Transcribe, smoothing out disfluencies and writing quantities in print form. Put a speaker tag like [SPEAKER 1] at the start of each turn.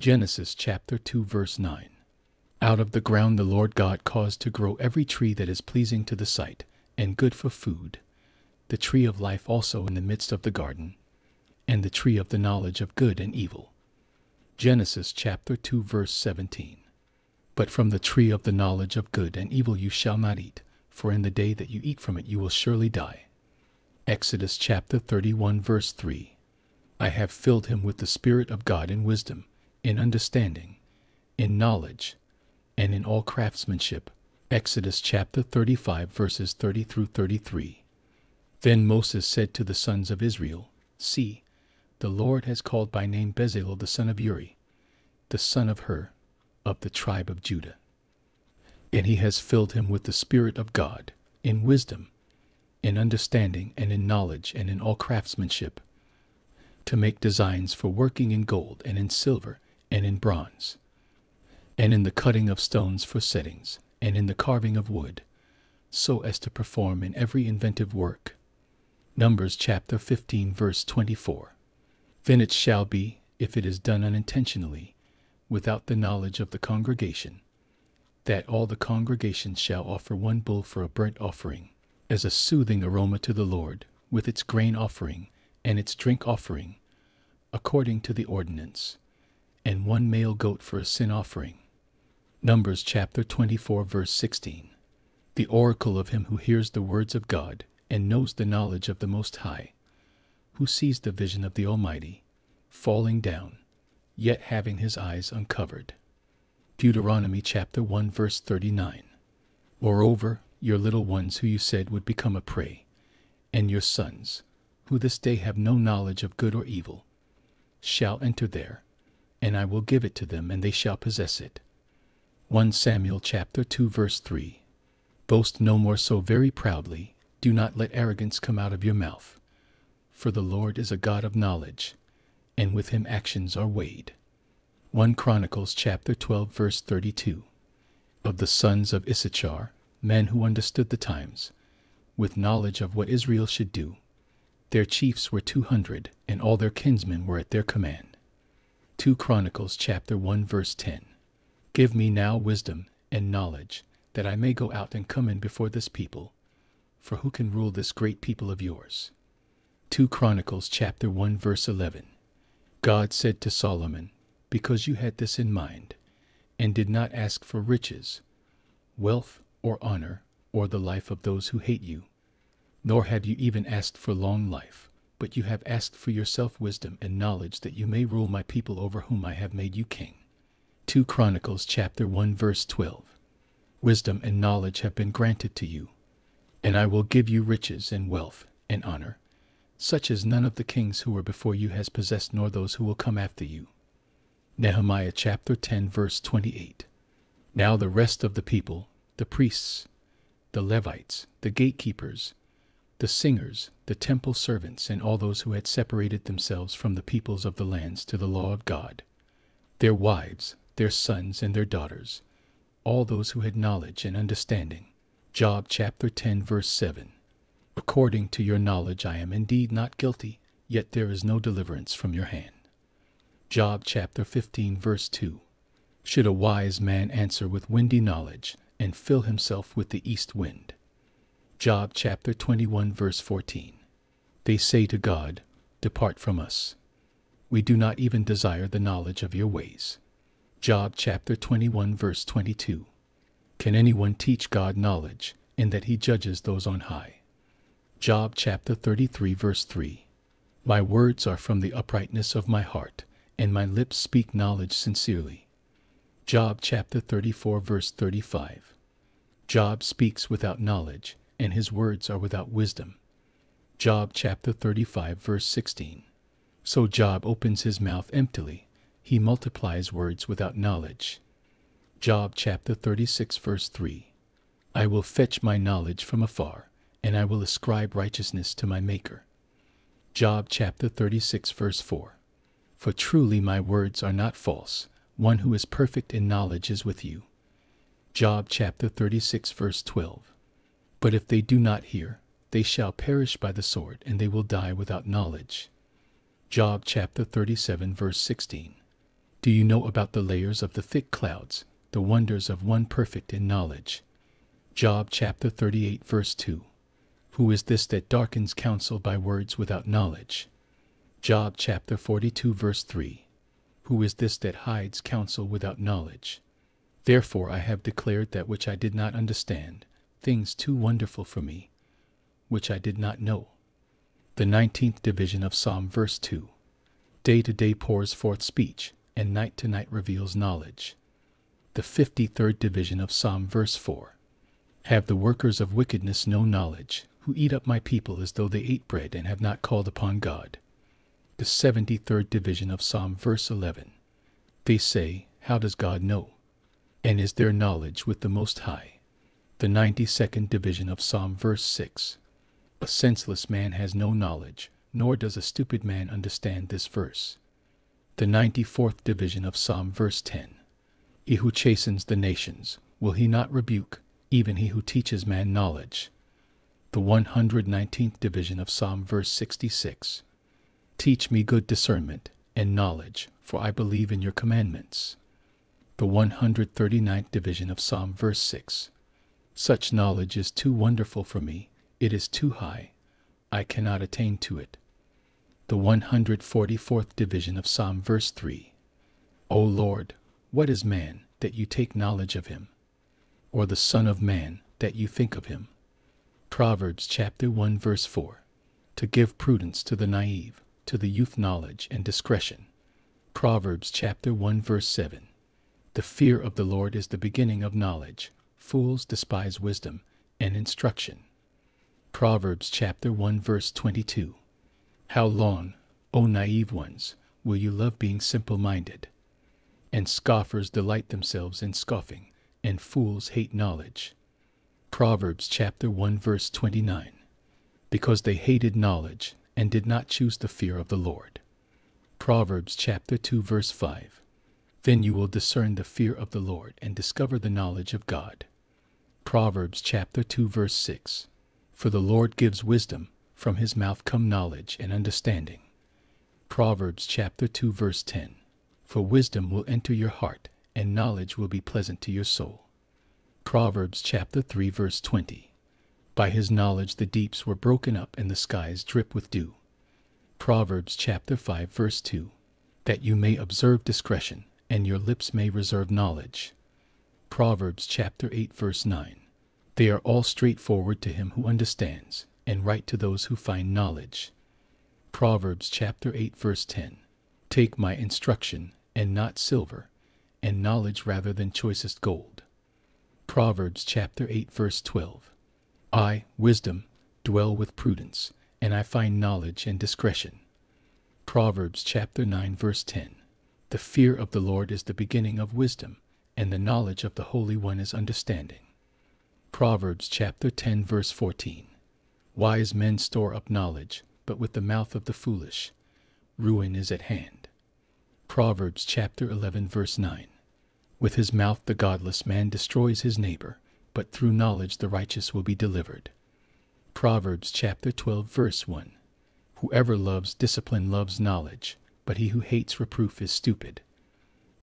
[SPEAKER 1] Genesis chapter 2 verse 9. Out of the ground the Lord God caused to grow every tree that is pleasing to the sight, and good for food, the tree of life also in the midst of the garden, and the tree of the knowledge of good and evil. Genesis chapter 2 verse 17. But from the tree of the knowledge of good and evil you shall not eat, for in the day that you eat from it you will surely die. Exodus chapter 31 verse 3. I have filled him with the Spirit of God in wisdom, in understanding, in knowledge, and in all craftsmanship. Exodus chapter 35 verses 30 through 33. Then Moses said to the sons of Israel, See, the Lord has called by name Bezalel the son of Uri, the son of Hur, of the tribe of Judah. And he has filled him with the Spirit of God, in wisdom, in understanding, and in knowledge, and in all craftsmanship, to make designs for working in gold, and in silver, and in bronze, and in the cutting of stones for settings, and in the carving of wood, so as to perform in every inventive work. Numbers chapter 15 verse 24. Then it shall be, if it is done unintentionally, without the knowledge of the congregation, that all the congregation shall offer one bull for a burnt offering, as a soothing aroma to the Lord, with its grain offering and its drink offering, according to the ordinance, and one male goat for a sin offering. Numbers chapter 24 verse 16. The oracle of him who hears the words of God, and knows the knowledge of the Most High, who sees the vision of the Almighty, falling down, yet having his eyes uncovered. Deuteronomy chapter 1 verse 39. Moreover, your little ones who you said would become a prey, and your sons, who this day have no knowledge of good or evil, shall enter there, and I will give it to them, and they shall possess it. 1 Samuel chapter 2 verse 3. Boast no more so very proudly, do not let arrogance come out of your mouth, for the Lord is a God of knowledge, and with him actions are weighed. 1 Chronicles chapter 12 verse 32. Of the sons of Issachar, men who understood the times, with knowledge of what Israel should do, their chiefs were 200, and all their kinsmen were at their command. 2 Chronicles chapter 1 verse 10. Give me now wisdom and knowledge, that I may go out and come in before this people, for who can rule this great people of yours? 2 Chronicles chapter 1 verse 11. God said to Solomon, because you had this in mind, and did not ask for riches, wealth, or honor, or the life of those who hate you, nor have you even asked for long life, but you have asked for yourself wisdom and knowledge, that you may rule my people over whom I have made you king. 2 Chronicles chapter 1 verse 12. Wisdom and knowledge have been granted to you, and I will give you riches and wealth and honor, such as none of the kings who were before you has possessed, nor those who will come after you. Nehemiah chapter 10 verse 28. Now the rest of the people, the priests, the Levites, the gatekeepers, the singers, the temple servants, and all those who had separated themselves from the peoples of the lands to the law of God, their wives, their sons, and their daughters, all those who had knowledge and understanding. Job chapter 10 verse 7. According to your knowledge I am indeed not guilty, yet there is no deliverance from your hand. Job chapter 15 verse 2. Should a wise man answer with windy knowledge, and fill himself with the east wind? Job chapter 21 verse 14. They say to God, depart from us. We do not even desire the knowledge of your ways. Job chapter 21 verse 22. Can anyone teach God knowledge, in that he judges those on high? Job chapter 33 verse 3. My words are from the uprightness of my heart, and my lips speak knowledge sincerely. Job chapter 34 verse 35. Job speaks without knowledge, and his words are without wisdom. Job chapter 35 verse 16. So Job opens his mouth emptily, he multiplies words without knowledge. Job chapter 36 verse 3. I will fetch my knowledge from afar, and I will ascribe righteousness to my Maker. Job chapter 36 verse 4. For truly my words are not false, one who is perfect in knowledge is with you. Job chapter 36 verse 12. But if they do not hear, they shall perish by the sword, and they will die without knowledge. Job chapter 37 verse 16. Do you know about the layers of the thick clouds, the wonders of one perfect in knowledge? Job chapter 38 verse 2. Who is this that darkens counsel by words without knowledge? Job chapter 42 verse 3. Who is this that hides counsel without knowledge? Therefore I have declared that which I did not understand, things too wonderful for me, which I did not know. The 19th division of Psalm verse 2. Day to day pours forth speech, and night to night reveals knowledge. The 53rd division of Psalm verse 4. Have the workers of wickedness no knowledge, who eat up my people as though they ate bread and have not called upon God? The 73rd division of Psalm verse 11. They say, how does God know? And is there knowledge with the Most High? The 92nd division of Psalm verse 6. A senseless man has no knowledge, nor does a stupid man understand this verse. The 94th division of Psalm verse 10. He who chastens the nations, will he not rebuke, even he who teaches man knowledge? The 119th division of Psalm verse 66. Teach me good discernment and knowledge, for I believe in your commandments. The 139th division of Psalm verse 6. Such knowledge is too wonderful for me, it is too high, I cannot attain to it. The 144th division of Psalm verse 3. O Lord, what is man, that you take knowledge of him? Or the Son of Man, that you think of him? Proverbs chapter 1 verse 4. To give prudence to the naive, to the youth knowledge and discretion. Proverbs chapter 1 verse 7. The fear of the Lord is the beginning of knowledge. Fools despise wisdom and instruction. Proverbs chapter 1 verse 22. How long, O naive ones, will you love being simple-minded? And scoffers delight themselves in scoffing, and fools hate knowledge. Proverbs chapter 1 verse 29. Because they hated knowledge, and did not choose the fear of the Lord. Proverbs chapter 2 verse 5. Then you will discern the fear of the Lord, and discover the knowledge of God. Proverbs chapter 2 verse 6. For the Lord gives wisdom, from his mouth come knowledge and understanding. Proverbs chapter 2 verse 10. For wisdom will enter your heart, and knowledge will be pleasant to your soul. Proverbs chapter 3 verse 20. By his knowledge the deeps were broken up, and the skies drip with dew. Proverbs chapter 5 verse 2. That you may observe discretion, and your lips may reserve knowledge. Proverbs chapter 8 verse 9. They are all straightforward to him who understands, and right to those who find knowledge. Proverbs chapter 8 verse 10. Take my instruction, and not silver, and knowledge rather than choicest gold. Proverbs chapter 8 verse 12. I, wisdom, dwell with prudence, and I find knowledge and discretion. Proverbs chapter 9 verse 10. The fear of the Lord is the beginning of wisdom, and the knowledge of the Holy One is understanding. Proverbs chapter 10 verse 14. Wise men store up knowledge, but with the mouth of the foolish, ruin is at hand. Proverbs chapter 11 verse 9. With his mouth the godless man destroys his neighbor, but through knowledge the righteous will be delivered. Proverbs chapter 12 verse 1. Whoever loves discipline loves knowledge, but he who hates reproof is stupid.